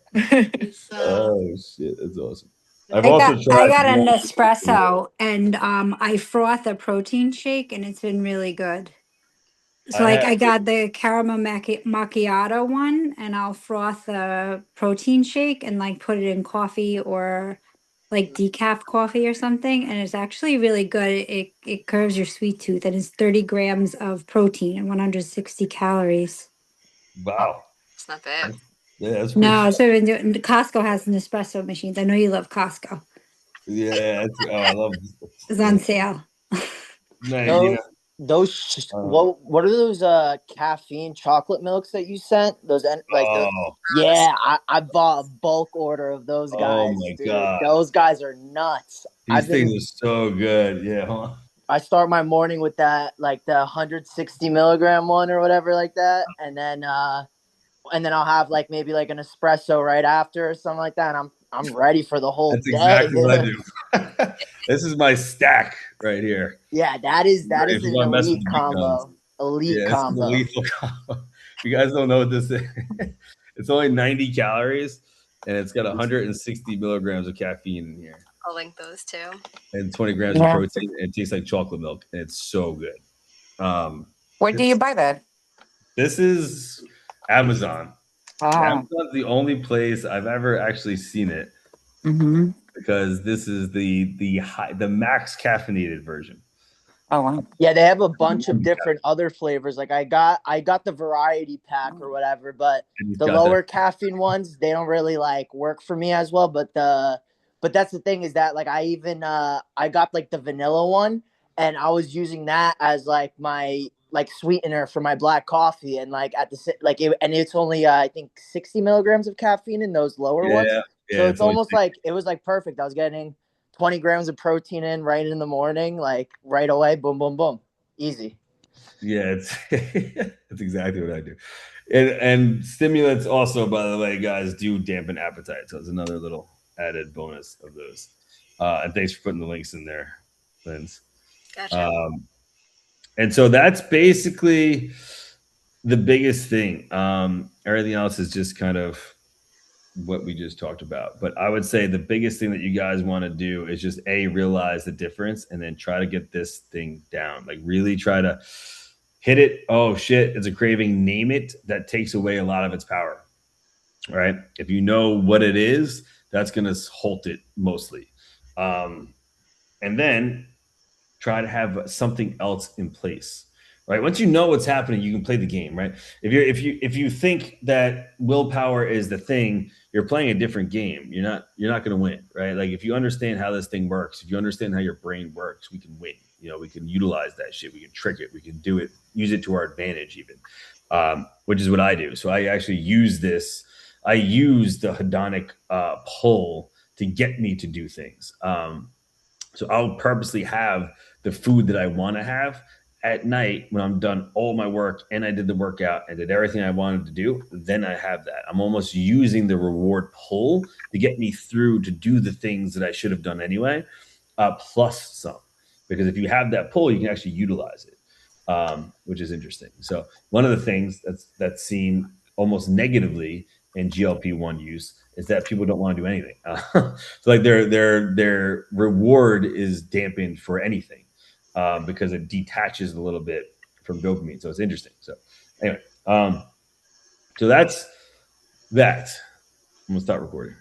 Oh shit, that's awesome.
I got an espresso and I froth a protein shake and it's been really good. So I got the caramel macchiato one and I'll froth the protein shake and like put it in coffee or like decaf coffee or something, and it's actually really good. It curves your sweet tooth, and it's 30 grams of protein and 160 calories.
Wow.
It's not bad.
Yeah, that's
no. So Costco has an espresso machines. I know you love Costco.
Yeah, I love it.
It's on sale.
What are those caffeine chocolate milks that you sent? I bought a bulk order of those guys.
Oh my god,
those guys are nuts.
These things are so good. Yeah, huh?
I start my morning with that, like the 160 milligram one or whatever, like that, and then I'll have like maybe like an espresso right after or something like that. And I'm ready for the whole day.
Exactly what I do. This is my stack right here.
Yeah, that is an elite combo. Elite combo.
Lethal combo. You guys don't know what this is. It's only 90 calories, and it's got 160 milligrams of caffeine in here.
I'll link those too.
And 20 grams of protein. And it tastes like chocolate milk, and it's so good.
Where do you buy that?
This is Amazon.
Wow.
Amazon's the only place I've ever actually seen it
Mm-hmm.
because this is the max caffeinated version.
Oh, wow.
Yeah, they have a bunch of different other flavors. Like I got the variety pack or whatever, but
And he's
the
got that.
lower caffeine ones, they don't really like work for me as well. But that's the thing is that like I even I got like the vanilla one and I was using that as like my like sweetener for my black coffee and like at the like it, and it's only I think 60 milligrams of caffeine in those lower ones.
Yeah,
So
yeah,
it's
it's only
almost like it was like perfect. I was getting 20 grams of protein in right in the morning, like right away, boom, boom, boom. Easy.
yeah, it's that's exactly what I do. And stimulants also, by the way, guys, do dampen appetite. So it's another little added bonus of those. And thanks for putting the links in there, Linz.
Gotcha.
And so that's basically the biggest thing. Everything else is just kind of what we just talked about. But I would say the biggest thing that you guys want to do is just realize the difference and then try to get this thing down. Like really try to hit it. Oh shit, it's a craving. Name it. That takes away a lot of its power. Right? If you know what it is, that's going to halt it mostly. And then try to have something else in place. Right. Once you know what's happening, you can play the game. Right. If you think that willpower is the thing, you're playing a different game. You're not going to win. Right. Like if you understand how this thing works, if you understand how your brain works, we can win. We can utilize that shit. We can trick it. We can do it. Use it to our advantage, even, which is what I do. So I actually use this. I use the hedonic pull to get me to do things. So I'll purposely have the food that I want to have at night when I'm done all my work and I did the workout and did everything I wanted to do. Then I have that. I'm almost using the reward pull to get me through to do the things that I should have done anyway, plus some. Because if you have that pull, you can actually utilize it, which is interesting. So one of the things that's seen almost negatively in GLP-1 use is that people don't want to do anything. So like their reward is dampened for anything because it detaches a little bit from dopamine. So it's interesting. So anyway, so that's that. I'm gonna start recording.